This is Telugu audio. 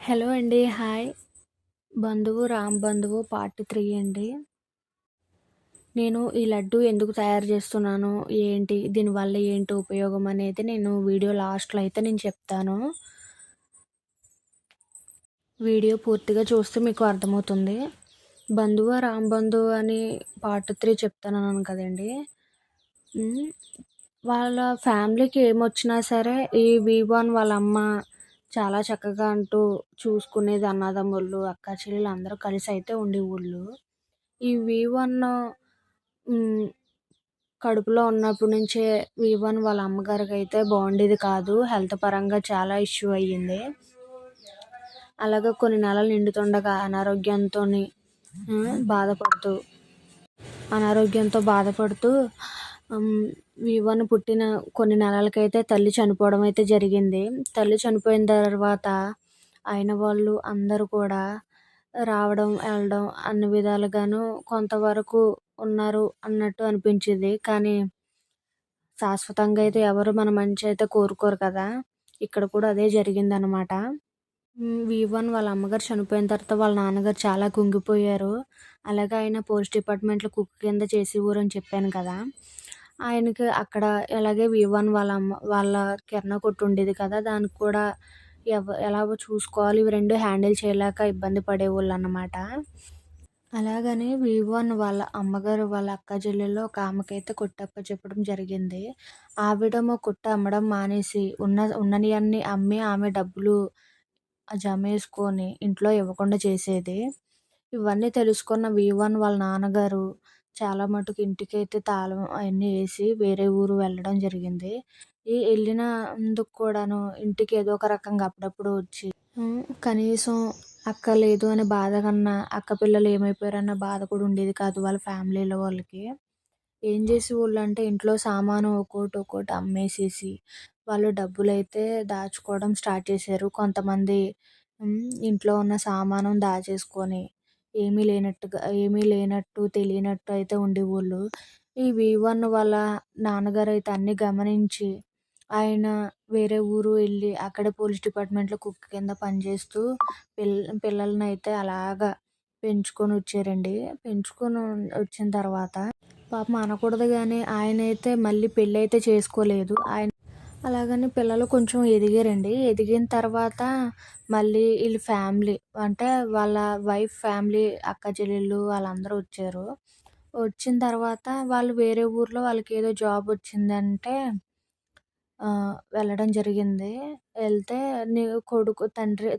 హలో అండి. హాయ్. 'బంధువు రామ్ బంధువు' పార్ట్ 3 అండి. నేను ఈ లడ్డూ ఎందుకు తయారు చేస్తున్నాను, ఏంటి, దీనివల్ల ఏంటి ఉపయోగం అనేది నేను వీడియో లాస్ట్‌లో అయితే నేను చెప్తాను. వీడియో పూర్తిగా చూస్తే మీకు అర్థమవుతుంది. 'బంధువా రామ్ బంధువు' అని పార్ట్ 3 చెప్తానన్నాను కదండీ! హ్మ్. వాళ్ళ ఫ్యామిలీకి ఏమొచ్చినా సరే ఈ వీవన్ వాళ్ళ అమ్మ చాలా చక్కగా చూసుకునేది. అన్నదమ్ములు, అక్కా చెల్లెలు అందరూ కలిసైతే ఉండేవోళ్ళు. ఈ వీవన్ హ్మ్. కడుపులో ఉన్నప్పటి నుంచే వీవన్ వాళ్ళ అమ్మగారికైతే బాగుండేది కాదు. హెల్త్ పరంగా చాలా ఇష్యూ అయ్యింది. అలాగే కొన్ని నెలలు నిండుతుండగా బాధపడుతూ బాధపడుతూ వీవన్ పుట్టిన కొన్ని నెలలకైతే తల్లి చనిపోవడం అయితే జరిగింది. తల్లి చనిపోయిన తర్వాత అయిన వాళ్ళు అందరూ కూడా రావడం, ఎళ్ళడం అన్ని విధాలుగాను కొంతవరకు ఉన్నారు అన్నట్టు అనిపించేది. కానీ శాశ్వతంగా అయితే ఎవరు మన మంచి అయితే కోరుకోరు కదా! ఇక్కడ కూడా అదే జరిగిందనమాట. వీవన్ వాళ్ళ అమ్మగారు చనిపోయిన తర్వాత వాళ్ళ నాన్నగారు చాలా కుంగిపోయారు. అలాగే ఆయన పోస్ట్ డిపార్ట్మెంట్‌లో కుక్ కింద చేసేవారని చెప్పాను కదా! ఆయనకి అక్కడ ఇలాగే వీవన్ వాళ్ళ కిరాణా కొట్టు ఉండేది కదా! దానికి కూడా ఎలాగో చూసుకోవాలి. ఇవి 2 హ్యాండిల్ చేయలేక ఇబ్బంది పడేవాళ్ళనమాట. అలాగని వీవన్ వాళ్ళ అమ్మగారు వాళ్ళ అక్క చెల్లెల్లో ఒక ఆమెకైతే కొట్టు అప్పచెప్పడం జరిగింది. ఆవిడేమో కొట్టు అమ్మడం మానేసి ఉన్ననియన్నీ అమ్మి ఆమె డబ్బులు జమేసుకొని ఇంట్లో ఇవ్వకుండా చేసేది. ఇవన్నీ తెలుసుకున్న వీవన్ వాళ్ళ నాన్నగారు చాలా మటుకు ఇంటికైతే తాళం అయన్నీ ఏసి వేరే ఊరు వెళ్ళడం జరిగింది. ఎళ్ళినందుకు కూడాను ఇంటికి ఏదో ఒక రకంగా అప్పుడప్పుడు వచ్చి కనీసం అక్క లేదు అనే బాధ కన్నా, అక్క పిల్లలు ఏమైపోయారన్న బాధ కూడా ఉండేది కాదు వాళ్ళ ఫ్యామిలీలో వాళ్ళకి. ఏం చేసేవోళ్ళంటే ఇంట్లో సామాను ఒక్కోటి అమ్మేసేసి, వాళ్ళు డబ్బులైతే దాచుకోవడం స్టార్ట్ చేశారు. కొంతమంది ఇంట్లో ఉన్న సామాను దాచేసుకొని, ఏమీ లేనట్టు తెలియనట్టు అయితే ఉండేవోళ్ళు. ఈ వీవన్ వాళ్ళ నాన్నగారైతే అన్నీ గమనించి, ఆయన వేరే ఊరు ఎళ్ళి అక్కడే పోలీస్ డిపార్ట్మెంట్‌లో కుక్ కింద పనిచేస్తూ పిల్ పిల్లలనైతే అలాగా పెంచుకొనొచ్చారండి. పెంచుకొని వచ్చిన తర్వాత పాపం అనకూడదు గానీ ఆయనైతే మళ్ళీ పెళ్ళైతే చేసుకోలేదు. అలాగని పిల్లలు కొంచెం ఎదిగారండి. ఎదిగిన తర్వాత మళ్ళీ ఈళ్ళ ఫ్యామిలీ అంటే వాళ్ళ వైఫ్ ఫ్యామిలీ అక్క చెల్లెళ్ళు వాళ్ళందరూ వచ్చారు. వచ్చిన తర్వాత వాళ్ళు వేరే ఊర్లో వాళ్ళకేదో జాబ్ వచ్చిందంటే వెళ్ళడం జరిగింది. ఎళ్తే నీ కొడుకు తల్లి